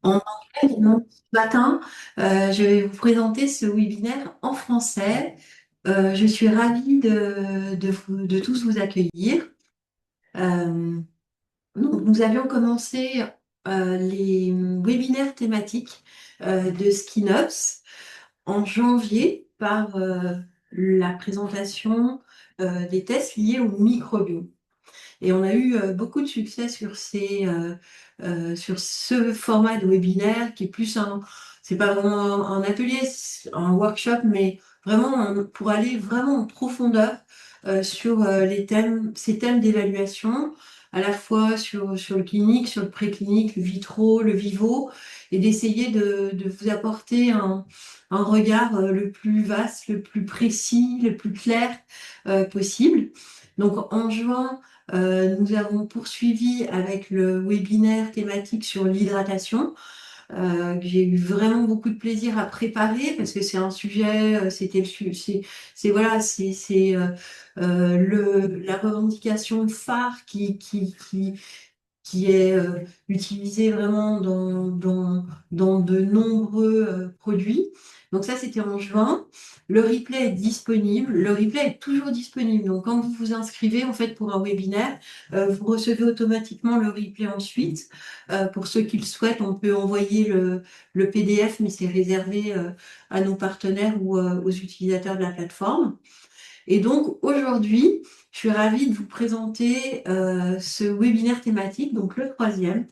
En anglais, donc, ce matin, je vais vous présenter ce webinaire en français. Je suis ravie de tous vous accueillir. Euh, nous avions commencé les webinaires thématiques de Skinops en janvier par la présentation des tests liés au microbiome. Et on a eu beaucoup de succès sur ce format de webinaire qui est plus c'est pas vraiment un atelier, c'est un workshop, mais vraiment pour aller vraiment en profondeur sur ces thèmes d'évaluation, à la fois sur le clinique, sur le préclinique, le vitro, le vivo, et d'essayer de vous apporter un regard le plus vaste, le plus précis, le plus clair possible. Donc en juin, nous avons poursuivi avec le webinaire thématique sur l'hydratation, que j'ai eu vraiment beaucoup de plaisir à préparer parce que c'est un sujet, voilà, la revendication phare qui est utilisé vraiment dans de nombreux produits. Donc ça, c'était en juin. Le replay est disponible. Le replay est toujours disponible. Donc quand vous vous inscrivez en fait pour un webinaire, vous recevez automatiquement le replay ensuite. Pour ceux qui le souhaitent, on peut envoyer le PDF, mais c'est réservé à nos partenaires ou aux utilisateurs de la plateforme. Et donc aujourd'hui, je suis ravie de vous présenter ce webinaire thématique, donc le troisième,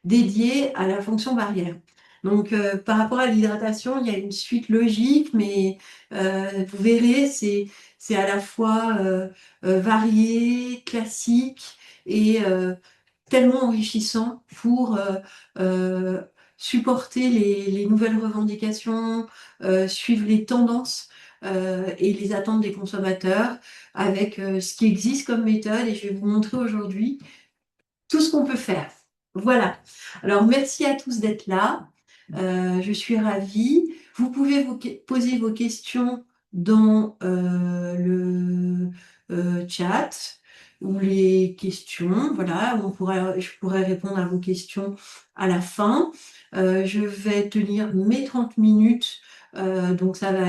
dédié à la fonction barrière. Donc par rapport à l'hydratation, il y a une suite logique, mais vous verrez, c'est à la fois varié, classique et tellement enrichissant pour euh, supporter les nouvelles revendications, suivre les tendances et les attentes des consommateurs avec ce qui existe comme méthode. Et je vais vous montrer aujourd'hui tout ce qu'on peut faire. Voilà. Alors, merci à tous d'être là. Je suis ravie. Vous pouvez poser vos questions dans le chat ou les questions. Voilà, je pourrais répondre à vos questions à la fin. Je vais tenir mes 30 minutes. Donc, ça va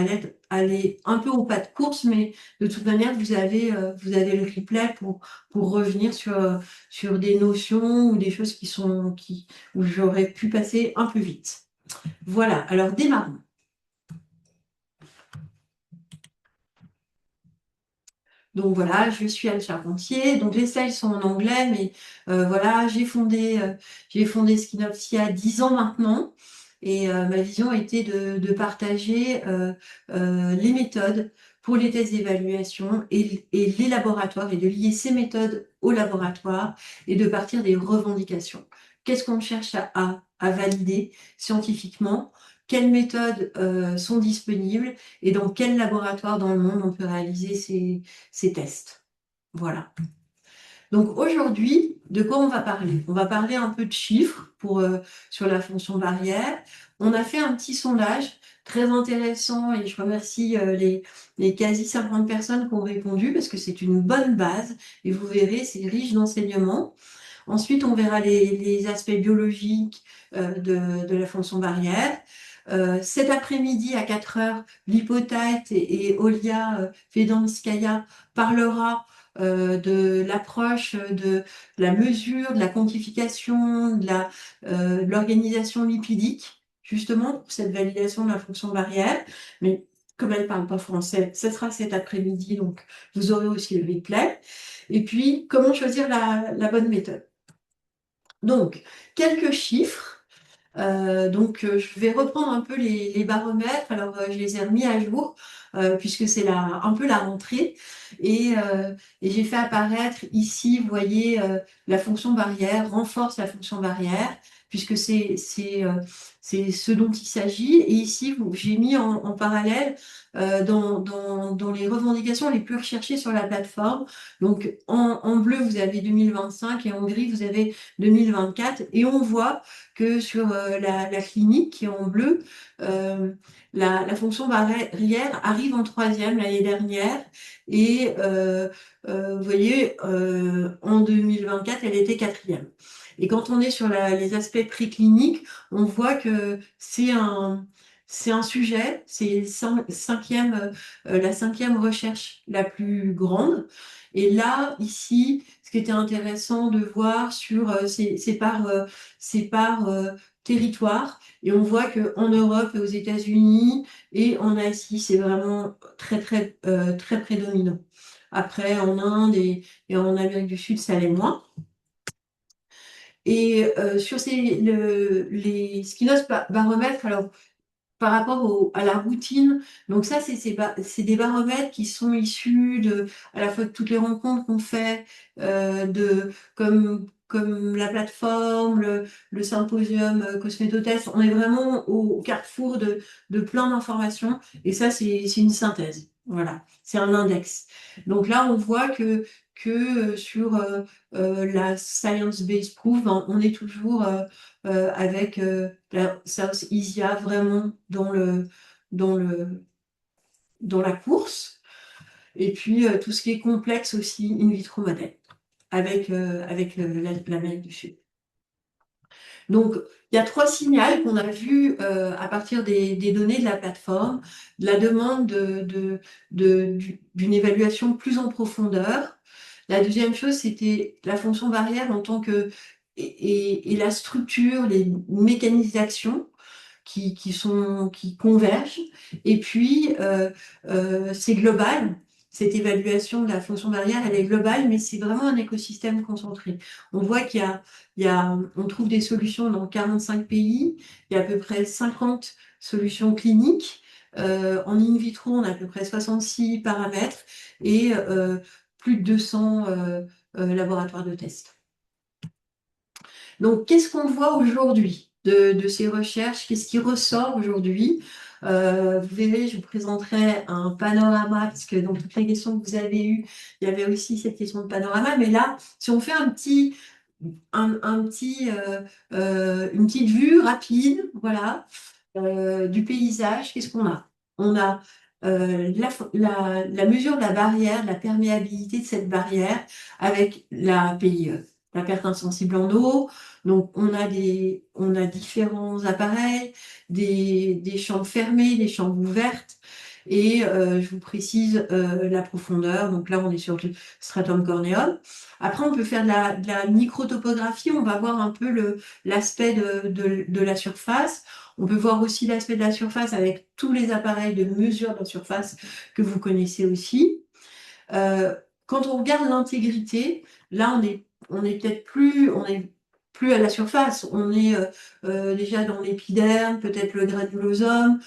aller un peu au pas de course, mais de toute manière, vous avez le replay pour revenir sur des notions ou des choses où j'aurais pu passer un peu vite. Voilà, alors démarrons. Donc voilà, je suis Anne Charpentier. Donc les slides sont en anglais, mais voilà, j'ai fondé Skinops il y a 10 ans maintenant. Et ma vision était de partager les méthodes pour les tests d'évaluation et les laboratoires et de lier ces méthodes au laboratoire et de partir des revendications. Qu'est-ce qu'on cherche à valider scientifiquement? Quelles méthodes sont disponibles et dans quel laboratoire dans le monde on peut réaliser ces tests? Voilà. Donc aujourd'hui, de quoi on va parler? On va parler un peu de chiffres sur la fonction barrière. On a fait un petit sondage très intéressant et je remercie les quasi 50 personnes qui ont répondu parce que c'est une bonne base et vous verrez, c'est riche d'enseignements. Ensuite, on verra les aspects biologiques de la fonction barrière. Cet après-midi à 4 heures, Lipotite et Olia Vedanskaya parlera de l'approche de la mesure, de la quantification, de l'organisation lipidique, justement pour cette validation de la fonction barrière. Mais comme elle ne parle pas français, ce sera cet après-midi, donc vous aurez aussi le replay. Et puis, comment choisir la bonne méthode. Donc, quelques chiffres. Je vais reprendre un peu les baromètres. Alors, je les ai remis à jour puisque c'est un peu la rentrée. Et j'ai fait apparaître ici, vous voyez, la fonction barrière, renforce la fonction barrière, puisque c'est ce dont il s'agit. Et ici, j'ai mis en parallèle dans les revendications les plus recherchées sur la plateforme. Donc, en bleu, vous avez 2025 et en gris, vous avez 2024. Et on voit que sur la clinique qui est en bleu, la fonction barrière arrive en troisième l'année dernière et vous voyez, en 2024, elle était quatrième. Et quand on est sur les aspects précliniques, on voit que c'est un sujet, c'est la cinquième recherche la plus grande. Et là, ici, ce qui était intéressant de voir c'est par territoire. Et on voit qu'en Europe et aux États-Unis et en Asie, c'est vraiment très prédominant. Après, en Inde et en Amérique du Sud, ça l'est moins. Et sur les Skinos baromètres, alors par rapport à la routine. Donc ça, c'est des baromètres qui sont issus à la fois de toutes les rencontres qu'on fait, comme la plateforme, le symposium Cosmétotest. On est vraiment au carrefour de plein d'informations. Et ça, c'est une synthèse. Voilà, c'est un index. Donc là, on voit que sur la science-based proof, ben, on est toujours avec South Asia vraiment dans le, dans la course. Et puis tout ce qui est complexe aussi, in vitro modèle, avec l'Amérique du Sud. Donc, il y a trois signaux qu'on a vus à partir des données de la plateforme, de la demande d'une évaluation plus en profondeur. La deuxième chose, c'était la fonction barrière en tant que et la structure, les mécanismes d'action qui convergent. Et puis, c'est global. Cette évaluation de la fonction barrière, elle est globale, mais c'est vraiment un écosystème concentré. On voit on trouve des solutions dans 45 pays. Il y a à peu près 50 solutions cliniques. En in vitro, on a à peu près 66 paramètres et plus de 200 laboratoires de tests. Donc, qu'est-ce qu'on voit aujourd'hui de ces recherches? Qu'est-ce qui ressort aujourd'hui? Vous verrez, je vous présenterai un panorama, parce que dans toutes les questions que vous avez eues, il y avait aussi cette question de panorama. Mais là, si on fait une petite vue rapide, voilà, du paysage, qu'est-ce qu'on a? On a la mesure de la barrière, de la perméabilité de cette barrière avec la PIE, la perte insensible en eau. Donc, on a différents appareils, des chambres fermées, des chambres ouvertes. Et je vous précise la profondeur. Donc là, on est sur du stratum corneum. Après, on peut faire de la microtopographie. On va voir un peu l'aspect de la surface. On peut voir aussi l'aspect de la surface avec tous les appareils de mesure de la surface que vous connaissez aussi. Euh, Quand on regarde l'intégrité, là, on est plus à la surface. On est déjà dans l'épiderme, peut-être le granulosome,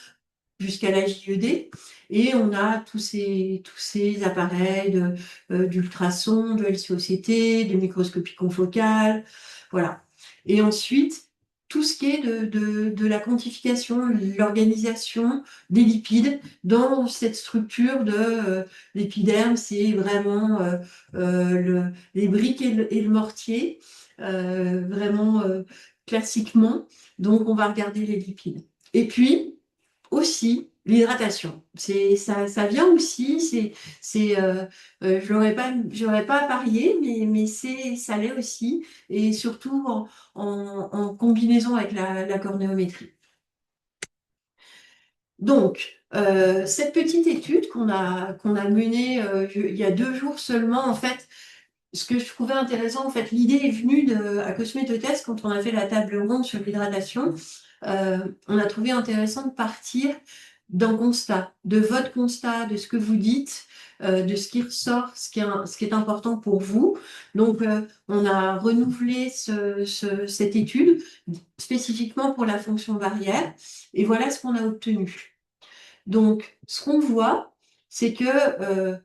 jusqu'à la JED. Et on a tous ces appareils d'ultrasons, de LCOCT, de microscopie confocale. Voilà. Et ensuite, tout ce qui est de la quantification, l'organisation des lipides dans cette structure de l'épiderme, c'est vraiment les briques et le mortier, vraiment classiquement. Donc, on va regarder les lipides. Et puis, aussi, l'hydratation. Ça vient aussi, j'aurais pas parié, mais ça l'est aussi, et surtout en combinaison avec la cornéométrie. Donc, cette petite étude qu'on a menée il y a 2 jours seulement, en fait, ce que je trouvais intéressant, en fait, l'idée est venue à Cosmétotest quand on a fait la table ronde sur l'hydratation. On a trouvé intéressant de partir d'un constat, de votre constat, de ce que vous dites, de ce qui ressort, ce qui est important pour vous. Donc, on a renouvelé cette étude spécifiquement pour la fonction barrière, et voilà ce qu'on a obtenu. Donc, ce qu'on voit, c'est que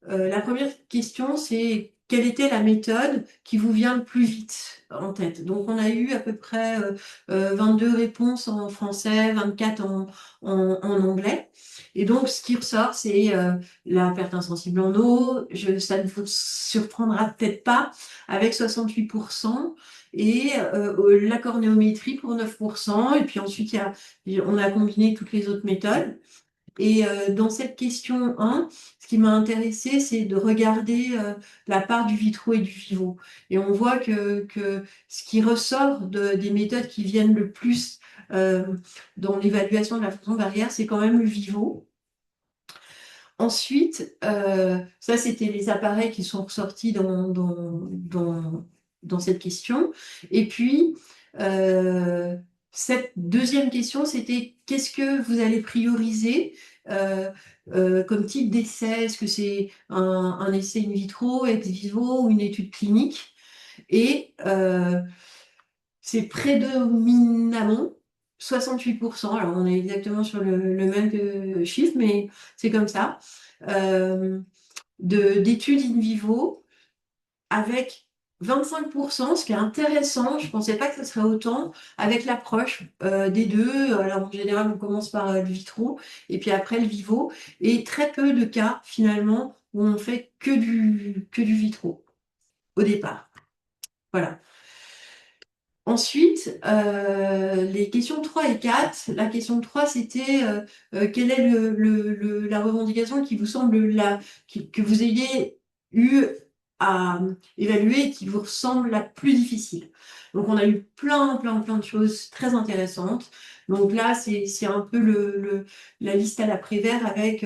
la première question, c'est quelle était la méthode qui vous vient le plus vite en tête? Donc, on a eu à peu près 22 réponses en français, 24 en anglais. Et donc, ce qui ressort, c'est la perte insensible en eau. Ça ne vous surprendra peut-être pas, avec 68%, et la cornéométrie pour 9%. Et puis ensuite, on a combiné toutes les autres méthodes. Et dans cette question 1, ce qui m'a intéressé, c'est de regarder la part du vitro et du vivo. Et on voit que ce qui ressort des méthodes qui viennent le plus euh, dans l'évaluation de la fonction barrière, c'est quand même le vivo. Ensuite, ça, c'était les appareils qui sont ressortis dans cette question. Et puis, euh, cette deuxième question, c'était qu'est-ce que vous allez prioriser euh, comme type d'essai? Est-ce que c'est un essai in vitro, ex vivo ou une étude clinique? Et c'est prédominamment 68%. Alors, on est exactement sur le même chiffre, mais c'est comme ça. euh, d'études in vivo avec 25%, ce qui est intéressant. Je ne pensais pas que ce serait autant avec l'approche des deux. Alors, en général, on commence par le vitro et puis après le vivo. Et très peu de cas, finalement, où on fait que du vitro au départ. Voilà. Ensuite, les questions 3 et 4. La question 3, c'était quelle est la revendication qui vous semble que vous ayez eu à évaluer et qui vous semble la plus difficile. Donc, on a eu plein de choses très intéressantes. Donc là, c'est un peu la liste à la Prévert avec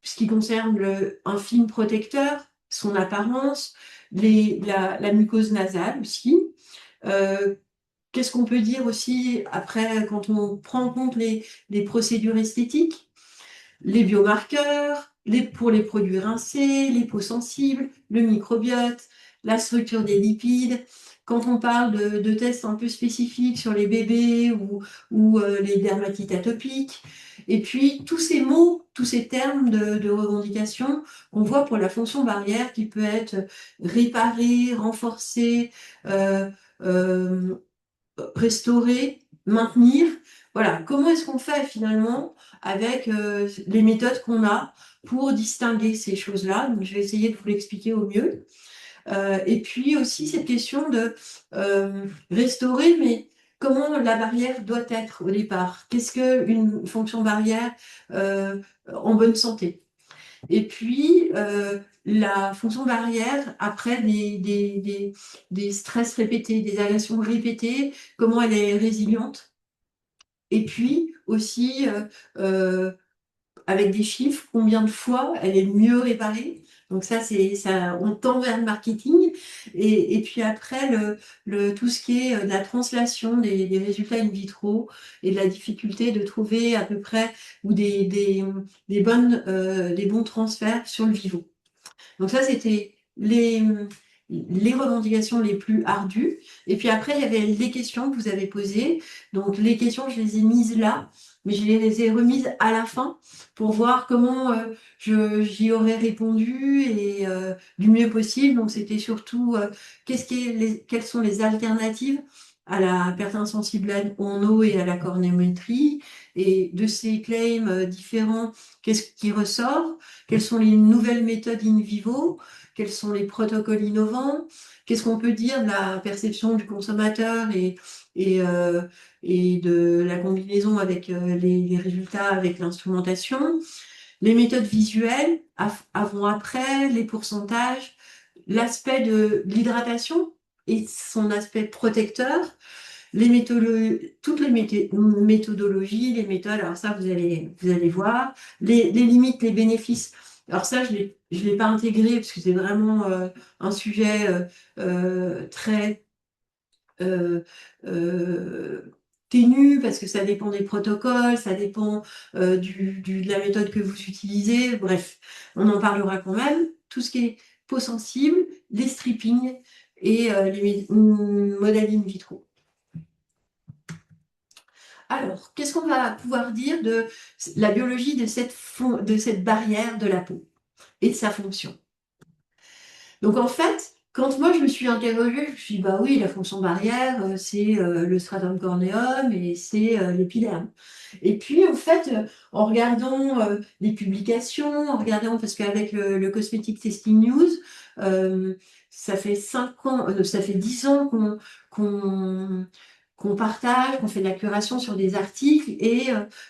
ce qui concerne un film protecteur, son apparence, la mucose nasale aussi. Euh, Qu'est-ce qu'on peut dire aussi après quand on prend en compte les procédures esthétiques, les biomarqueurs, pour les produits rincés, les peaux sensibles, le microbiote, la structure des lipides. Quand on parle de tests un peu spécifiques sur les bébés ou les dermatites atopiques, et puis tous ces mots, tous ces termes de revendication qu'on voit pour la fonction barrière qui peut être réparée, renforcée, euh, euh, restaurer, maintenir. Voilà, comment est-ce qu'on fait finalement avec les méthodes qu'on a pour distinguer ces choses-là. Donc, je vais essayer de vous l'expliquer au mieux. Et puis aussi cette question de restaurer, mais comment la barrière doit être au départ? Qu'est-ce qu'une fonction barrière en bonne santé? Et puis, la fonction barrière, après des stress répétés, des agressions répétées, comment elle est résiliente. Et puis aussi, euh, avec des chiffres, combien de fois elle est mieux réparée. Donc ça, ça, on tend vers le marketing. Et puis après, tout ce qui est de la translation des résultats in vitro et de la difficulté de trouver à peu près ou des bons transferts sur le vivo. Donc ça, c'était les revendications les plus ardues. Et puis après, il y avait les questions que vous avez posées. Donc les questions, je les ai mises là, mais je les ai remises à la fin pour voir comment j'y aurais répondu et du mieux possible. Donc c'était surtout quelles sont les alternatives à la perte insensible en eau et à la cornéométrie. Et de ces claims différents, qu'est-ce qui ressort? Quelles sont les nouvelles méthodes in vivo? Quels sont les protocoles innovants? Qu'est-ce qu'on peut dire de la perception du consommateur et, euh, et de la combinaison avec les résultats, avec l'instrumentation? Les méthodes visuelles, avant-après, les pourcentages, l'aspect de l'hydratation et son aspect protecteur, toutes les méthodologies, les méthodes, alors ça, vous allez voir, les limites, les bénéfices. Alors ça, je l'ai pas intégré parce que c'est vraiment un sujet très euh, euh, ténu parce que ça dépend des protocoles, ça dépend de la méthode que vous utilisez. Bref, on en parlera quand même. Tout ce qui est peau sensible, les strippings et modèles in vitro. Alors, qu'est-ce qu'on va pouvoir dire de la biologie de cette barrière de la peau et de sa fonction? Donc, en fait, quand moi je me suis interrogée, je me suis dit, bah oui, la fonction barrière, c'est le stratum corneum et c'est l'épiderme. Et puis, en fait, en regardant les publications, en regardant, parce qu'avec le Cosmetic Testing News, ça fait 5 ans, ça fait 10 ans qu'on qu'on partage, qu'on fait de la curation sur des articles et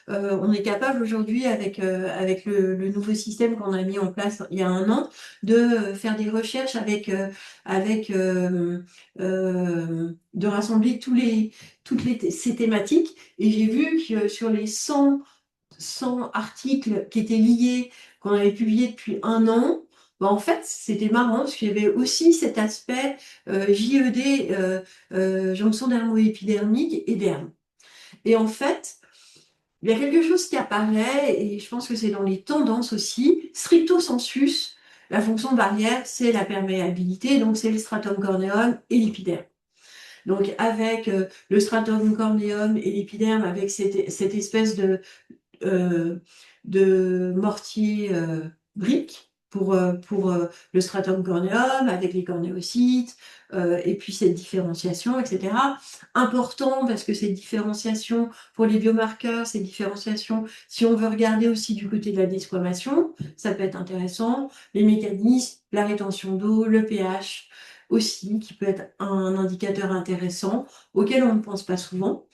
on est capable aujourd'hui avec le nouveau système qu'on a mis en place il y a un an de faire des recherches de rassembler ces thématiques et j'ai vu que sur les 100 articles qui étaient liés, qu'on avait publiés depuis un an, bah en fait, c'était marrant parce qu'il y avait aussi cet aspect JED, jonction dermo-épidermique et derme. Et en fait, il y a quelque chose qui apparaît, et je pense que c'est dans les tendances aussi, stricto sensus, la fonction barrière, c'est la perméabilité, donc c'est le stratum corneum et l'épiderme. Donc avec le stratum corneum et l'épiderme, avec cette espèce euh, de mortier brique pour le stratum corneum avec les cornéocytes et puis cette différenciation, etc. Important parce que cette différenciation pour les biomarqueurs, cette différenciation, si on veut regarder aussi du côté de la desquamation, ça peut être intéressant. Les mécanismes, la rétention d'eau, le pH aussi, qui peut être un indicateur intéressant auquel on ne pense pas souvent.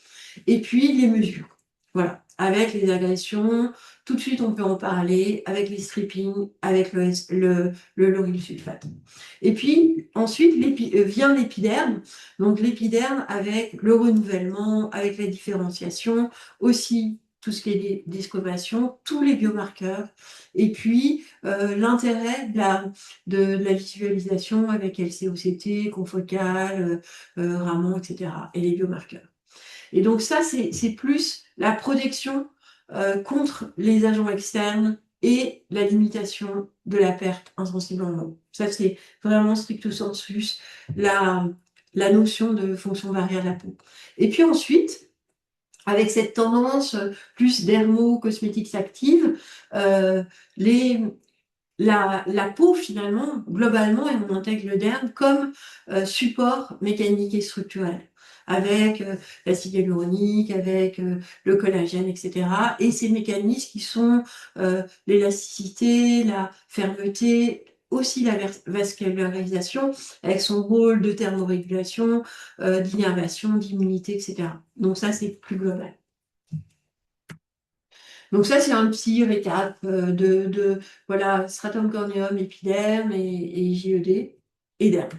Et puis les mesures. Voilà, avec les agressions, tout de suite on peut en parler, avec les strippings, avec le lauryl sulfate. Et puis ensuite vient l'épiderme, donc l'épiderme avec le renouvellement, avec la différenciation, aussi tout ce qui est desquamation, tous les biomarqueurs, et puis l'intérêt de la visualisation avec LCOCT, confocal, Raman, etc., et les biomarqueurs. Et donc ça, c'est plus la protection contre les agents externes et la limitation de la perte insensible en eau. Ça, c'est vraiment stricto sensus la notion de fonction barrière de la peau. Et puis ensuite, avec cette tendance plus dermo-cosmétiques actives, euh, les, la peau, finalement, globalement, et on intègre le derme comme support mécanique et structurel, avec l'acide hyaluronique, avec le collagène, etc. Et ces mécanismes qui sont l'élasticité, la fermeté, aussi la vascularisation, avec son rôle de thermorégulation, d'innervation, d'immunité, etc. Donc ça, c'est plus global. Donc ça, c'est un petit récap voilà, stratum corneum, épiderme et JED et derme.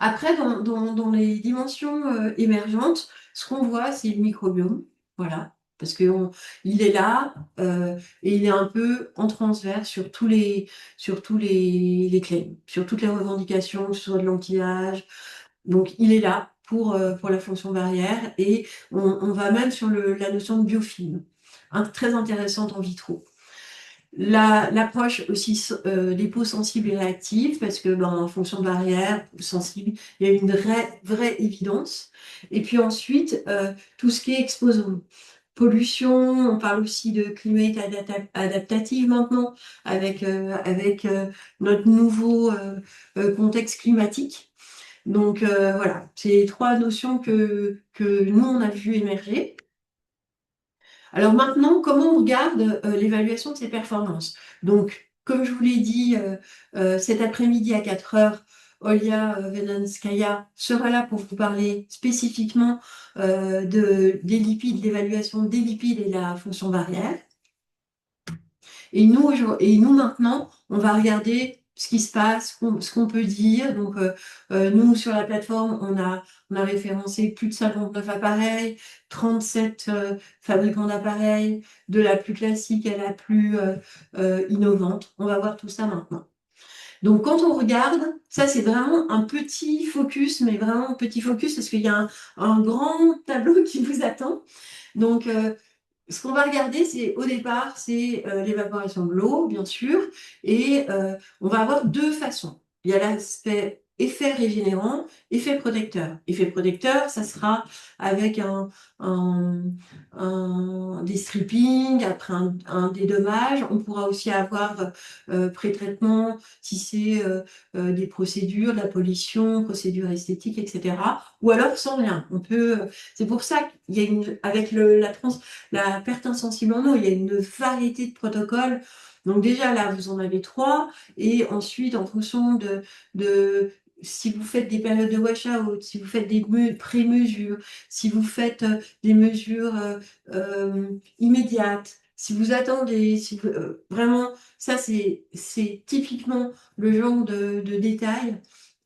Après, dans les dimensions émergentes, ce qu'on voit, c'est le microbiome, voilà, parce que il est là et il est un peu en transverse sur tous les claims, sur toutes les revendications, que ce soit de l'anti-âge. Donc, il est là pour la fonction barrière et on va même sur la notion de biofilm, très intéressante en vitro. L'approche aussi des peaux sensibles et réactives, parce que en fonction de barrière, sensible, il y a une vraie évidence. Et puis ensuite, tout ce qui est exposant. Pollution, on parle aussi de climate adaptative maintenant, avec notre nouveau contexte climatique. Donc voilà, c'est les trois notions que nous, on a vu émerger. Alors maintenant, comment on regarde l'évaluation de ces performances? Donc, comme je vous l'ai dit, cet après-midi à 4 heures, Olia Venanskaya sera là pour vous parler spécifiquement des lipides, l'évaluation des lipides et la fonction barrière. Et nous maintenant, on va regarder ce qui se passe, ce qu'on peut dire. Donc, nous, sur la plateforme, on a référencé plus de 59 appareils, 37 fabricants d'appareils, de la plus classique à la plus innovante. On va voir tout ça maintenant. Donc, quand on regarde, ça, c'est vraiment un petit focus, mais vraiment un petit focus parce qu'il y a un grand tableau qui vous attend. Donc, ce qu'on va regarder, au départ, c'est l'évaporation de l'eau, bien sûr, et on va avoir deux façons. Il y a l'aspect effet régénérant, effet protecteur. Effet protecteur, ça sera avec un, des strippings, après un dédommage. On pourra aussi avoir pré-traitement si c'est des procédures, de la pollution, procédures esthétiques, etc. Ou alors sans rien. C'est pour ça qu'il y a avec la perte insensible en eau, il y a une variété de protocoles. Donc déjà là, vous en avez trois. Et ensuite, en fonction si vous faites des périodes de wash-out, si vous faites des pré-mesures, si vous faites des mesures immédiates, si vous attendez, vraiment, ça c'est typiquement le genre de détail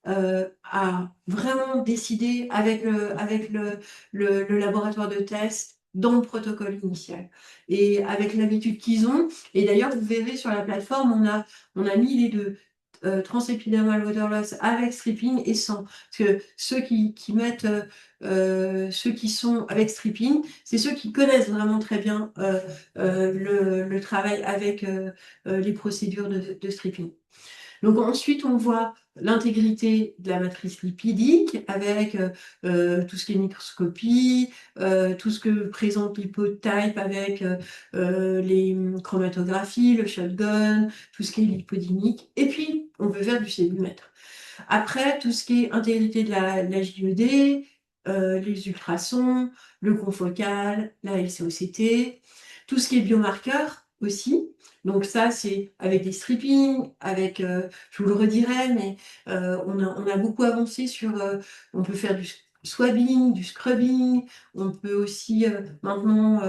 à vraiment décider avec le laboratoire de test dans le protocole initial et avec l'habitude qu'ils ont. Et d'ailleurs, vous verrez sur la plateforme, on a mis les deux. Transépidermal water loss avec stripping et sans. Parce que ceux qui mettent, ceux qui sont avec stripping, c'est ceux qui connaissent vraiment très bien le travail avec les procédures de stripping. Donc ensuite, on voit l'intégrité de la matrice lipidique avec tout ce qui est microscopie, tout ce que présente l'hypotype avec les chromatographies, le shotgun, tout ce qui est lipodynamique. Et puis, on peut faire du cellulomètre. Après, tout ce qui est intégrité de la JED, les ultrasons, le confocal, la LCOCT, tout ce qui est biomarqueur aussi. Donc ça, c'est avec des strippings, avec, je vous le redirai, mais on a beaucoup avancé sur, on peut faire du swabbing, du scrubbing, on peut aussi maintenant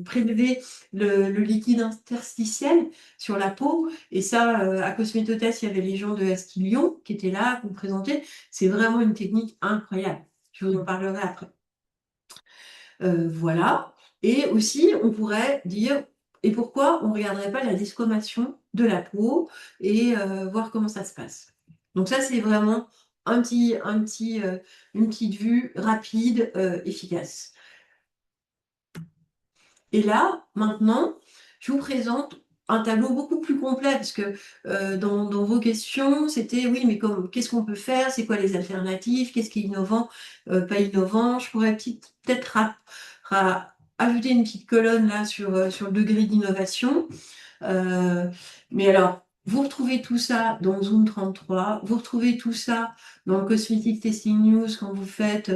prélever le liquide interstitiel sur la peau. Et ça, à Cosmétotest, il y avait les gens de Astilion qui étaient là pour présenter. C'est vraiment une technique incroyable. Je vous en parlerai après. Voilà. Et aussi, on pourrait dire, et pourquoi on ne regarderait pas la desquamation de la peau et voir comment ça se passe. Donc ça, c'est vraiment une petite vue rapide, efficace. Et là, maintenant, je vous présente un tableau beaucoup plus complet, parce que dans vos questions, c'était oui, mais qu'est-ce qu'on peut faire? C'est quoi les alternatives? Qu'est-ce qui est innovant, pas innovant? Je pourrais peut-être ajouter une petite colonne là sur le degré d'innovation. Mais alors, vous retrouvez tout ça dans Zoom 33, vous retrouvez tout ça dans le Cosmetic Testing News quand vous faites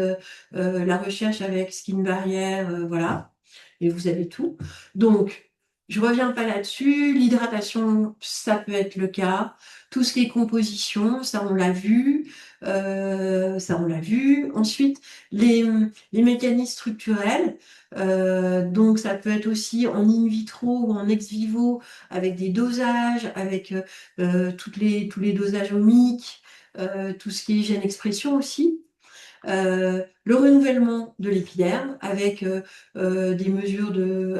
la recherche avec Skin Barrier, voilà, et vous avez tout. Donc, je reviens pas là-dessus. L'hydratation, ça peut être le cas. Tout ce qui est composition, ça on l'a vu. Ça on l'a vu. Ensuite, les mécanismes structurels. Donc, ça peut être aussi en in vitro ou en ex vivo avec des dosages, avec tous les dosages ohmiques, tout ce qui est gène expression aussi. Le renouvellement de l'épiderme avec des mesures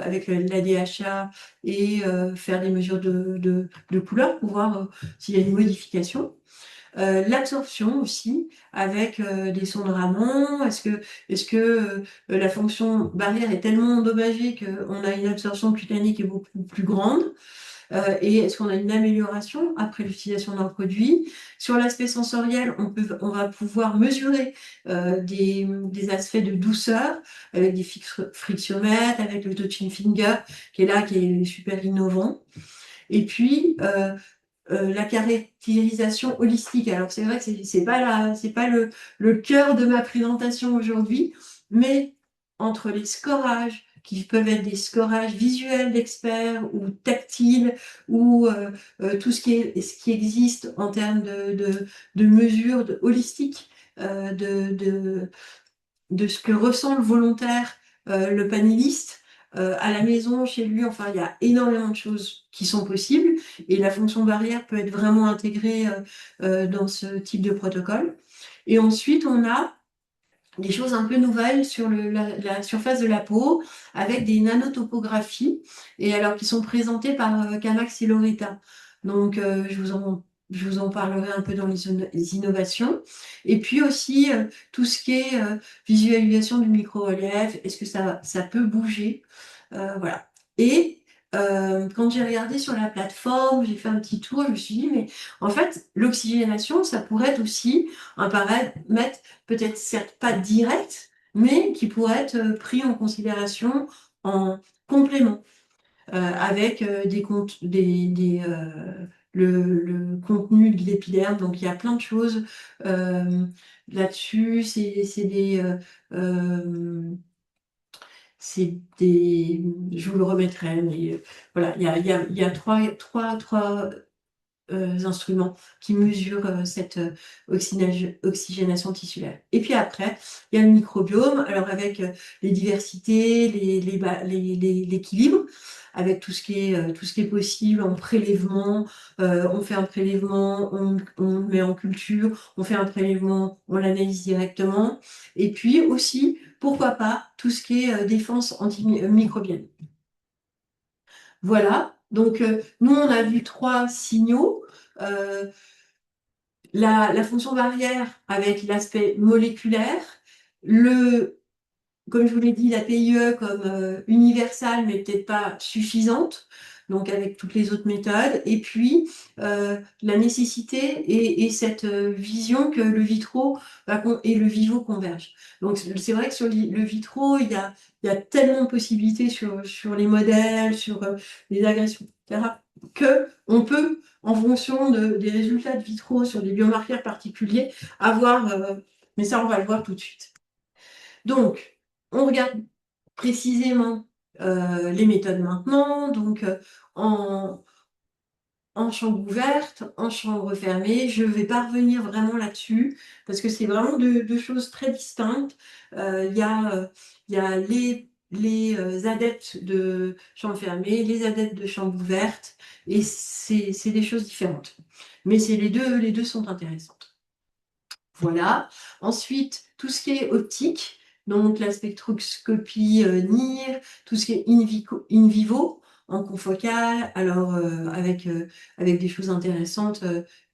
avec la DHA et faire des mesures de couleur pour voir s'il y a une modification. L'absorption aussi avec des sondes Raman. Est-ce que la fonction barrière est tellement endommagée qu'on a une absorption cutanée qui est beaucoup plus grande? Et est-ce qu'on a une amélioration après l'utilisation d'un produit? Sur l'aspect sensoriel, on va pouvoir mesurer des aspects de douceur avec des frictiomètres, avec le touching finger qui est là, qui est super innovant. Et puis, la caractérisation holistique. Alors c'est vrai que c'est pas le cœur de ma présentation aujourd'hui, mais entre les scorages, qui peuvent être des scorages visuels d'experts ou tactiles, ou tout ce qui existe en termes de mesures holistiques, de ce que ressent le volontaire, le panéliste, à la maison, chez lui. Enfin, il y a énormément de choses qui sont possibles et la fonction barrière peut être vraiment intégrée dans ce type de protocole. Et ensuite, on a des choses un peu nouvelles sur la surface de la peau avec des nanotopographies et alors qui sont présentées par Camax et Loretta. Donc, je vous en parlerai un peu dans les innovations. Et puis aussi, tout ce qui est visualisation du micro-relief, est-ce que ça peut bouger? Voilà. Et quand j'ai regardé sur la plateforme, j'ai fait un petit tour, je me suis dit, mais en fait, l'oxygénation, ça pourrait être aussi un paramètre, peut-être certes pas direct, mais qui pourrait être pris en considération en complément avec le contenu de l'épiderme. Donc il y a plein de choses là-dessus. Je vous le remettrai, mais voilà, il y a trois instruments qui mesurent cette oxygénation tissulaire. Et puis après, il y a le microbiome, alors avec les diversités, l'équilibre, avec tout ce qui est possible en prélèvement. On fait un prélèvement, on le met en culture, on fait un prélèvement, on l'analyse directement. Et puis aussi, pourquoi pas, tout ce qui est défense antimicrobienne. Voilà, donc nous on a vu 3 signaux. Euh, la fonction barrière avec l'aspect moléculaire, le, comme je vous l'ai dit, la PIE comme universelle, mais peut-être pas suffisante, donc avec toutes les autres méthodes, et puis la nécessité et cette vision que le vitro et le vivo convergent. Donc c'est vrai que sur le vitro, il y a tellement de possibilités sur les modèles, sur les agressions, etc., que on peut, en fonction des résultats de vitro sur des biomarqueurs particuliers, avoir, mais ça on va le voir tout de suite. Donc, on regarde précisément les méthodes maintenant, donc en chambre ouverte, en chambre fermée. Je ne vais pas revenir vraiment là-dessus parce que c'est vraiment deux choses très distinctes. Il y a les adeptes de chambre fermée, les adeptes de chambre ouverte, et c'est des choses différentes. Mais les deux sont intéressantes. Voilà. Ensuite, tout ce qui est optique, donc la spectroscopie NIR, tout ce qui est in vivo, en confocal, alors avec des choses intéressantes,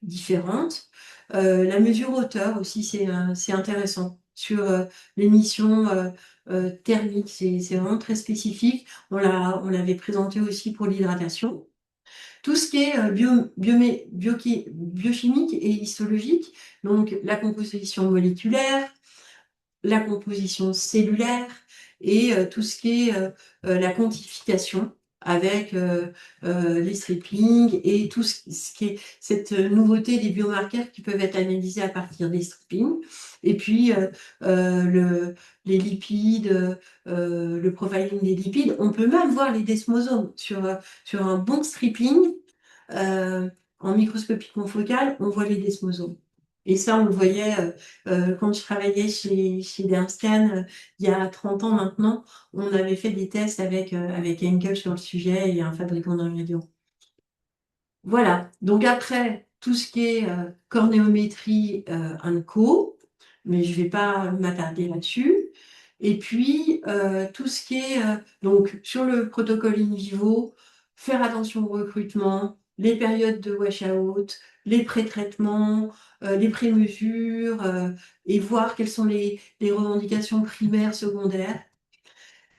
différentes. La mesure hauteur aussi, c'est intéressant. Sur l'émission thermique, c'est vraiment très spécifique. On l'avait présenté aussi pour l'hydratation. Tout ce qui est biochimique et histologique, donc la composition moléculaire, la composition cellulaire et tout ce qui est la quantification avec les strippings et tout ce qui est cette nouveauté des biomarqueurs qui peuvent être analysés à partir des strippings. Et puis les lipides, le profiling des lipides. On peut même voir les desmosomes sur un bon stripping. euh, En microscopie confocale, on voit les desmosomes. Et ça, on le voyait quand je travaillais chez Dermscan il y a 30 ans maintenant. On avait fait des tests avec Henkel sur le sujet et un fabricant d'ingrédients. Voilà. Donc après, tout ce qui est cornéométrie co, mais je ne vais pas m'attarder là-dessus. Et puis, tout ce qui est donc sur le protocole in vivo, faire attention au recrutement, les périodes de wash-out, les pré-traitements, les pré-mesures, et voir quelles sont les revendications primaires, secondaires.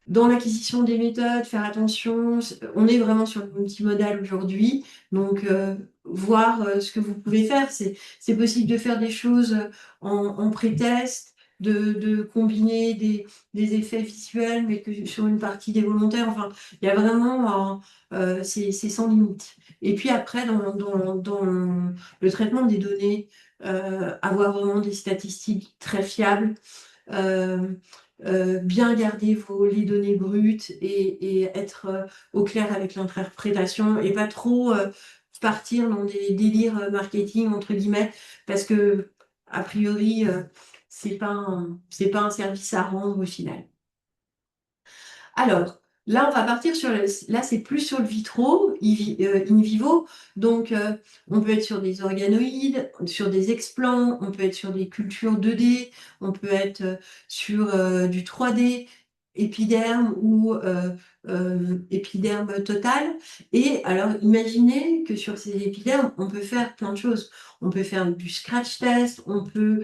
Dans l'acquisition des méthodes, faire attention, on est vraiment sur le multimodal aujourd'hui, donc voir ce que vous pouvez faire. C'est possible de faire des choses en pré-test, de combiner des effets visuels, mais que sur une partie des volontaires. Enfin, il y a vraiment, c'est sans limite. Et puis après, dans le traitement des données, avoir vraiment des statistiques très fiables. euh, Bien garder les données brutes et être au clair avec l'interprétation et pas trop partir dans des délires marketing entre guillemets parce que a priori c'est pas un service à rendre au final. Alors, là, on va partir là, c'est plus sur le vitro, in vivo. Donc, on peut être sur des organoïdes, sur des explants, on peut être sur des cultures 2D, on peut être sur du 3D, épiderme ou épiderme total. Et alors, imaginez que sur ces épidermes, on peut faire plein de choses. On peut faire du scratch test, on peut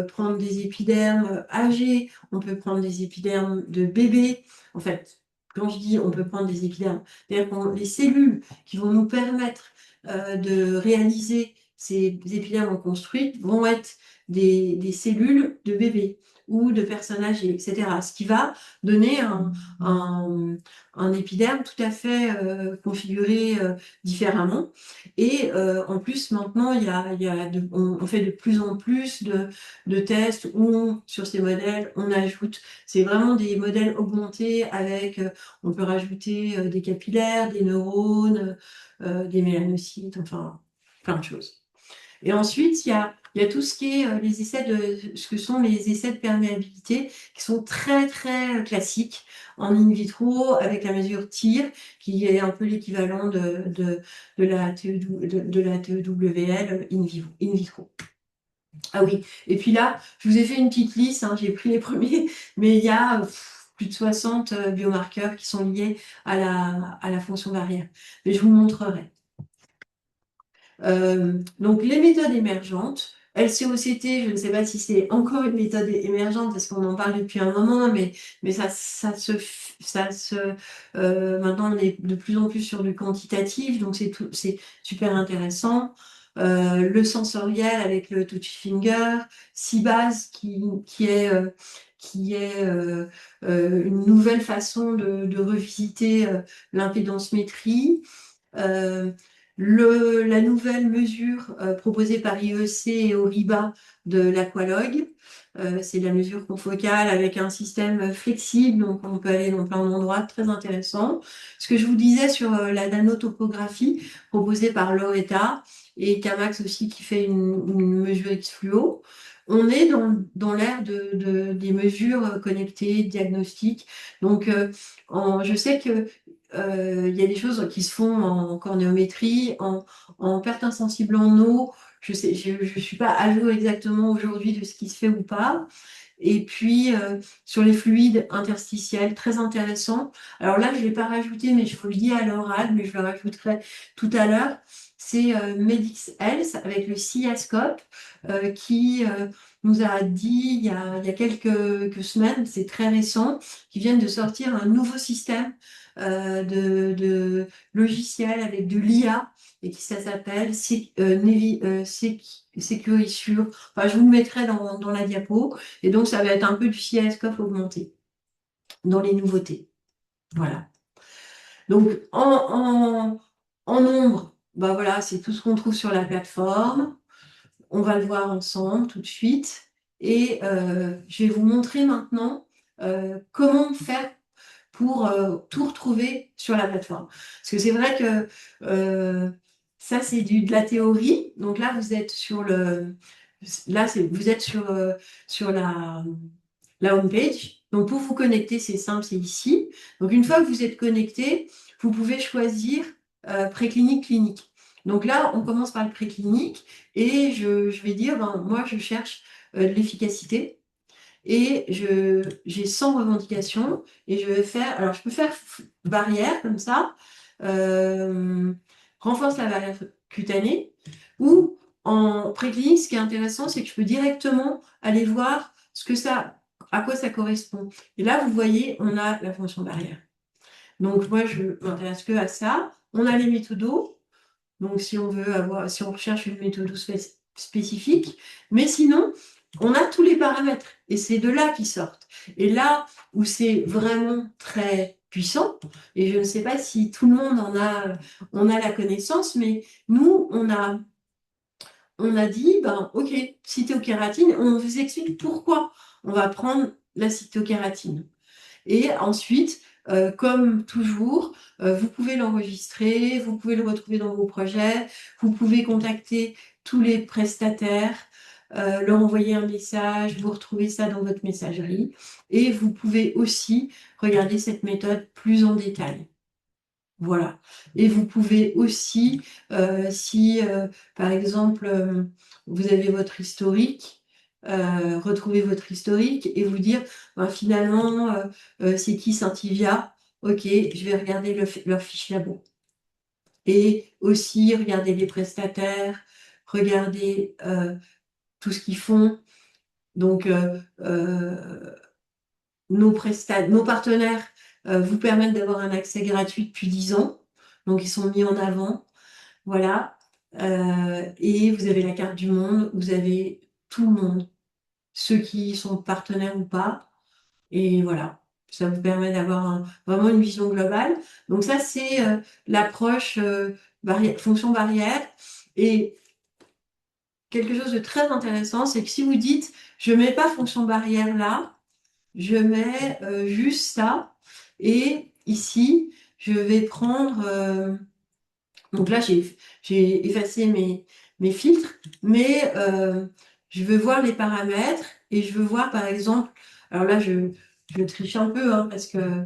prendre des épidermes âgés, on peut prendre des épidermes de bébés. En fait, quand je dis on peut prendre des épidermes, c'est-à-dire que les cellules qui vont nous permettre de réaliser ces épidermes construites vont être des cellules de bébés ou de personnes âgées, etc. Ce qui va donner un épiderme tout à fait configuré différemment. Et en plus, maintenant, on fait de plus en plus de tests où, sur ces modèles, on ajoute, c'est vraiment des modèles augmentés avec, on peut rajouter des capillaires, des neurones, des mélanocytes, enfin, plein de choses. Et ensuite, il y a tout ce qui est ce que sont les essais de perméabilité, qui sont très, très classiques en in vitro, avec la mesure TIR, qui est un peu l'équivalent de la de la TEWL in vitro. Ah oui, et puis là, je vous ai fait une petite liste, hein, j'ai pris les premiers, mais il y a plus de 60 biomarqueurs qui sont liés à la fonction barrière. Mais je vous montrerai. Donc, les méthodes émergentes, LCOCT, je ne sais pas si c'est encore une méthode émergente parce qu'on en parle depuis un moment, mais maintenant on est de plus en plus sur du quantitatif, donc c'est super intéressant. Le sensoriel avec le touch finger, Sibase qui est une nouvelle façon de revisiter l'impédance-métrie. Euh, la nouvelle mesure proposée par IEC et Oriba de l'aqualogue, c'est la mesure confocale avec un système flexible, donc on peut aller dans plein d'endroits, très intéressant. Ce que je vous disais sur la nanotopographie proposée par Loretta et Camax aussi qui fait une mesure X-fluo. On est dans l'ère des mesures connectées, diagnostiques. Donc, je sais que il y a des choses qui se font en cornéométrie, en perte insensible en eau. Je suis pas à jour exactement aujourd'hui de ce qui se fait ou pas. Et puis sur les fluides interstitiels, très intéressant. Alors là, je l'ai pas rajouté, mais je vous le dis à l'oral, mais je le rajouterai tout à l'heure. C'est Medix Health avec le Ciascope qui nous a dit il y a quelques semaines, c'est très récent, qu'ils viennent de sortir un nouveau système de logiciel avec de l'IA et qui ça s'appelle Securisure. Enfin, je vous le mettrai dans la diapo. Et donc, ça va être un peu du CSCOF augmenté dans les nouveautés. Voilà. Donc, en nombre, bah voilà, c'est tout ce qu'on trouve sur la plateforme. On va le voir ensemble tout de suite. Et je vais vous montrer maintenant comment faire pour tout retrouver sur la plateforme. Parce que c'est vrai que ça, c'est de la théorie. Donc là, vous êtes sur vous êtes sur la home page. Donc pour vous connecter, c'est simple, c'est ici. Donc une fois que vous êtes connecté, vous pouvez choisir préclinique, clinique. Donc là, on commence par le préclinique et je vais dire, ben, moi, je cherche de l'efficacité et j'ai 100 revendications et je vais faire, alors je peux faire barrière comme ça, euh, renforce la barrière cutanée, ou en préclinique, ce qui est intéressant, c'est que je peux directement aller voir à quoi ça correspond. Et là, vous voyez, on a la fonction barrière. Donc moi, je m'intéresse que à ça. On a les méthodos. Donc, si on recherche une méthode spécifique, mais sinon, on a tous les paramètres et c'est de là qu'ils sortent. Et là où c'est vraiment très puissant, et je ne sais pas si tout le monde on a la connaissance, mais nous, on a dit, ben, ok, cytokératine, on vous explique pourquoi on va prendre la cytokératine. Et ensuite, comme toujours, vous pouvez l'enregistrer, vous pouvez le retrouver dans vos projets, vous pouvez contacter tous les prestataires, leur envoyer un message, vous retrouvez ça dans votre messagerie. Et vous pouvez aussi regarder cette méthode plus en détail. Voilà. Et vous pouvez aussi, si par exemple vous avez votre historique, retrouver votre historique et vous dire ben, finalement c'est qui Saint-Ivia, ok, je vais regarder leur fiche labo. Et aussi regarder les prestataires, regarder tout ce qu'ils font. Donc nos partenaires vous permettent d'avoir un accès gratuit depuis 10 ans. Donc, ils sont mis en avant. Voilà. Et vous avez la carte du monde, vous avez tout le monde, ceux qui sont partenaires ou pas. Et voilà. Ça vous permet d'avoir vraiment une vision globale. Donc, ça, c'est l'approche fonction barrière. Et quelque chose de très intéressant, c'est que si vous dites, je mets pas fonction barrière là, je mets juste ça. Et ici, je vais prendre Donc là, j'ai effacé mes filtres, mais je veux voir les paramètres et je veux voir, par exemple, alors là, je triche un peu, hein, parce que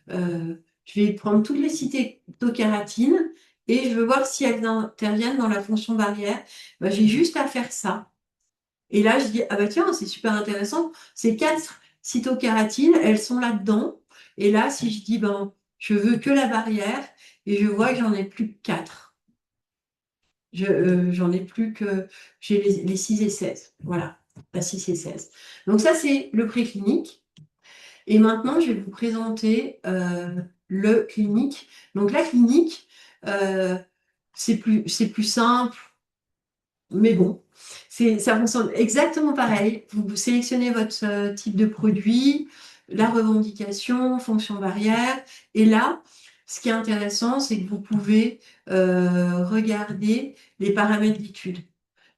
je vais prendre toutes les cytokératines et je veux voir si elles interviennent dans la fonction barrière. Ben, j'ai juste à faire ça. Et là, je dis, ah bah tiens, c'est super intéressant. Ces 4 cytokératines, elles sont là-dedans. Et là, si je dis, ben, je veux que la barrière, et je vois que j'en ai plus que 4. J'en ai plus que, j'ai les 6 et 16. Voilà, la 6 et 16. Donc ça, c'est le préclinique. Et maintenant, je vais vous présenter le clinique. Donc la clinique, euh, c'est plus simple. Mais bon, ça fonctionne exactement pareil. Vous sélectionnez votre type de produit, la revendication, fonction barrière. Et là, ce qui est intéressant, c'est que vous pouvez regarder les paramètres d'étude.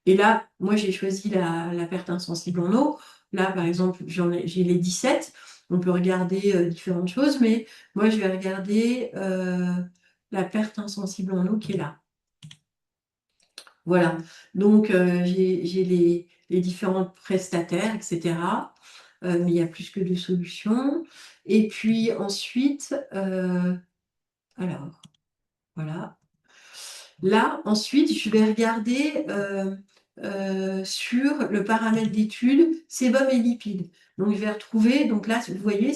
Et là, moi, j'ai choisi la perte insensible en eau. Là, par exemple, j'ai les 17. On peut regarder différentes choses, mais moi, je vais regarder la perte insensible en eau qui est là. Voilà, donc j'ai les différents prestataires, etc. Mais il y a plus que 2 solutions. Et puis ensuite, alors voilà. Là, ensuite, je vais regarder sur le paramètre d'étude sébum et lipides. Donc, je vais retrouver, donc là, vous voyez,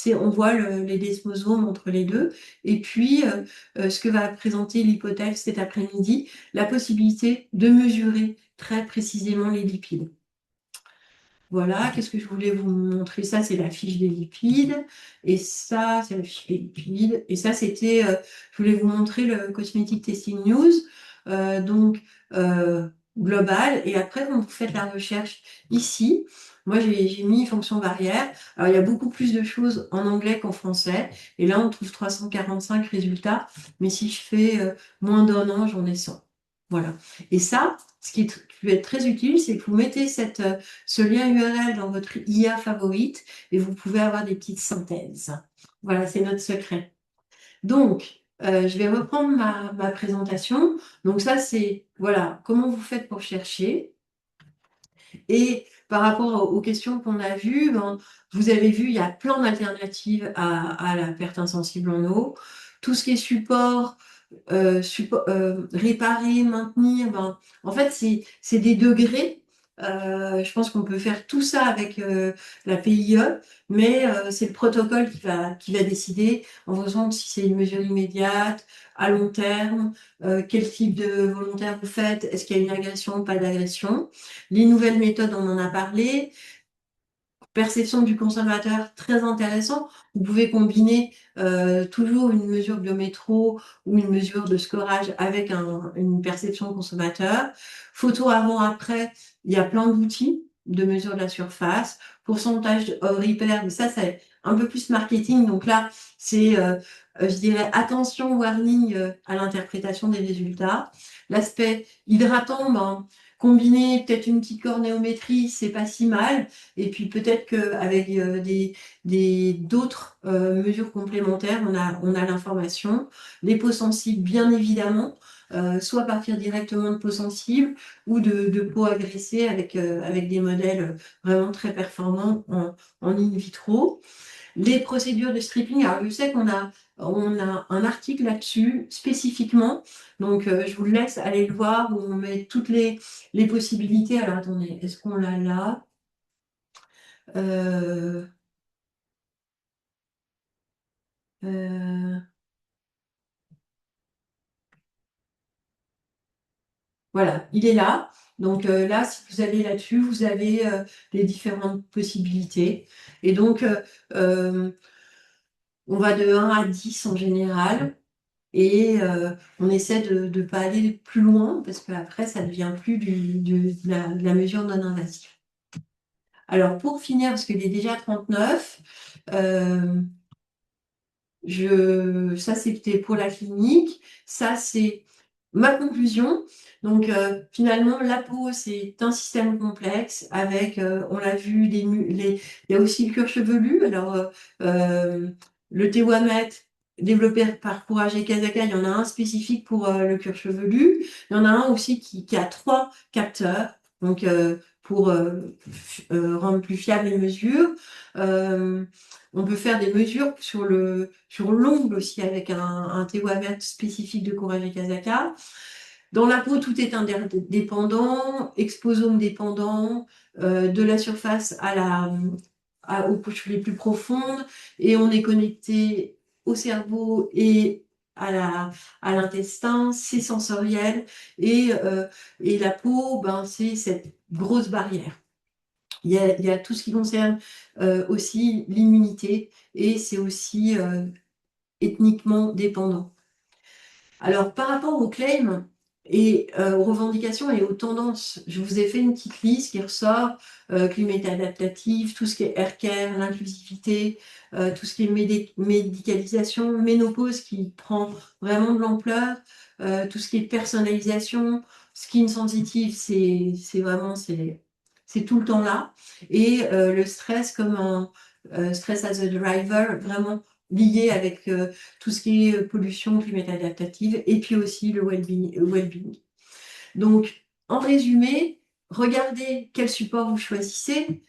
on voit les desmosomes entre les deux. Et puis, ce que va présenter l'hypothèse cet après-midi, la possibilité de mesurer très précisément les lipides. Voilà, qu'est-ce que je voulais vous montrer? Ça, c'est la fiche des lipides. Et ça, c'est la fiche des lipides. Et ça, c'était, je voulais vous montrer le Cosmetic Testing News. Donc, global. Et après, quand vous faites la recherche ici, moi, j'ai mis fonction barrière. Alors, il y a beaucoup plus de choses en anglais qu'en français. Et là, on trouve 345 résultats. Mais si je fais moins d'un an, j'en ai 100. Voilà. Et ça, ce qui peut être très utile, c'est que vous mettez ce lien URL dans votre IA favorite et vous pouvez avoir des petites synthèses. Voilà, c'est notre secret. Donc, je vais reprendre ma présentation. Donc ça, c'est, voilà, comment vous faites pour chercher. Et par rapport aux questions qu'on a vues, ben, vous avez vu, il y a plein d'alternatives à la perte insensible en eau. Tout ce qui est support, réparer, maintenir, ben, en fait, c'est des degrés. Je pense qu'on peut faire tout ça avec la PIE, mais c'est le protocole qui va décider en fonction de si c'est une mesure immédiate, à long terme, quel type de volontaire vous faites, est-ce qu'il y a une agression ou pas d'agression. Les nouvelles méthodes, on en a parlé. Perception du consommateur, très intéressant. Vous pouvez combiner toujours une mesure biométro ou une mesure de scorage avec une perception consommateur. Photo avant-après, il y a plein d'outils de mesure de la surface. Pourcentage of repair, mais ça, c'est un peu plus marketing. Donc là, c'est, je dirais, attention, warning à l'interprétation des résultats. L'aspect hydratant, ben, combiner peut-être une petite cornéométrie, c'est pas si mal. Et puis peut-être qu'avec d'autres mesures complémentaires, on a l'information. Les peaux sensibles, bien évidemment, soit partir directement de peaux sensibles ou de peaux agressées avec des modèles vraiment très performants en in vitro. Les procédures de stripping, alors je sais on a un article là-dessus spécifiquement, donc je vous laisse aller le voir où on met toutes les possibilités. Alors attendez, est-ce qu'on l'a là? Euh, euh, voilà, il est là. Donc là, si vous allez là-dessus, vous avez les différentes possibilités. Et donc, on va de 1 à 10 en général. Et on essaie de ne pas aller plus loin parce qu'après, ça devient plus de la mesure non invasive. Alors, pour finir, parce qu'il est déjà 39, euh, ça c'était pour la clinique, ça c'est ma conclusion. Donc finalement, la peau c'est un système complexe avec, on l'a vu, il y a aussi le cuir chevelu. Alors le Tewamet, développé par Courage et Kazaka, il y en a un spécifique pour le cuir chevelu. Il y en a un aussi qui a 3 capteurs, donc pour rendre plus fiable les mesures. Euh, on peut faire des mesures sur l'ongle aussi avec un TWM spécifique de Courage et Kazaka. Dans la peau, tout est interdépendant, exposome dépendant, de la surface aux couches les plus profondes, et on est connecté au cerveau et à l'intestin, c'est sensoriel, et la peau, ben, c'est cette grosse barrière. Il y a tout ce qui concerne aussi l'immunité, et c'est aussi ethniquement dépendant. Alors, par rapport aux claims et aux revendications et aux tendances, je vous ai fait une petite liste qui ressort, climat adaptatif, tout ce qui est aircare, l'inclusivité, tout ce qui est médicalisation, ménopause qui prend vraiment de l'ampleur, tout ce qui est personnalisation, skin sensitive, c'est tout le temps là. Et le stress comme un stress as a driver, vraiment lié avec tout ce qui est pollution, climat adaptative, et puis aussi le well-being. Donc, en résumé, regardez quel support vous choisissez,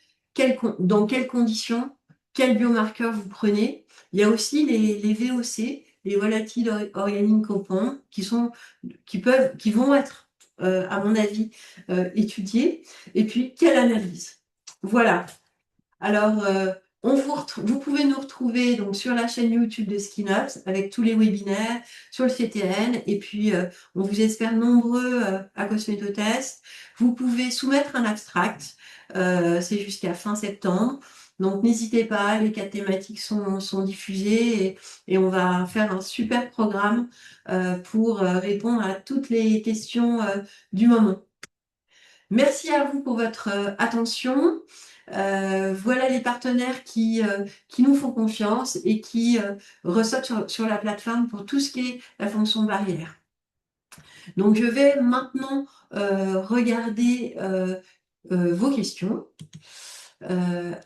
dans quelles conditions, quels biomarqueurs vous prenez. Il y a aussi les VOC, les volatile organic compounds, qui vont être, à mon avis, étudiés. Et puis, quelle analyse? Voilà. Alors, vous pouvez nous retrouver donc sur la chaîne YouTube de SkinUps avec tous les webinaires, sur le CTN, et puis on vous espère nombreux à Cosmétotest. Vous pouvez soumettre un abstract, c'est jusqu'à fin septembre. Donc n'hésitez pas, les 4 thématiques sont diffusées, et on va faire un super programme pour répondre à toutes les questions du moment. Merci à vous pour votre attention. Voilà les partenaires qui nous font confiance et qui ressortent sur la plateforme pour tout ce qui est la fonction barrière. Donc, je vais maintenant regarder vos questions.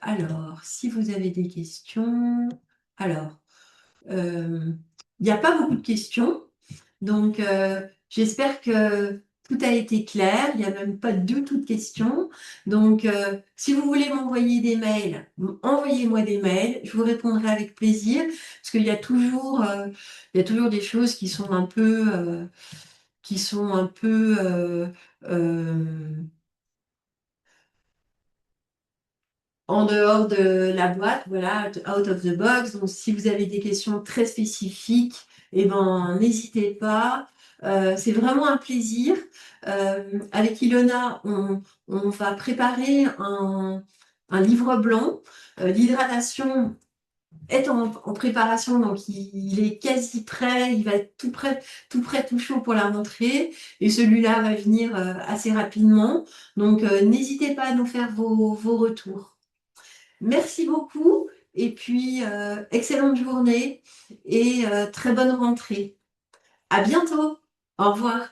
Alors, si vous avez des questions... Alors, il n'y a pas beaucoup de questions. Donc, j'espère que tout a été clair. Il n'y a même pas du tout de questions. Donc, si vous voulez m'envoyer des mails, envoyez-moi des mails. Je vous répondrai avec plaisir, parce qu'il y a toujours des choses qui sont un peu en dehors de la boîte, voilà, out of the box. Donc, si vous avez des questions très spécifiques, eh ben, n'hésitez pas. C'est vraiment un plaisir. Avec Ilona, on va préparer un livre blanc. L'hydratation est en préparation, donc il est quasi prêt. Il va être tout prêt, tout prêt, tout chaud pour la rentrée. Et celui-là va venir assez rapidement. Donc, n'hésitez pas à nous faire vos retours. Merci beaucoup, et puis excellente journée et très bonne rentrée. À bientôt. Au revoir.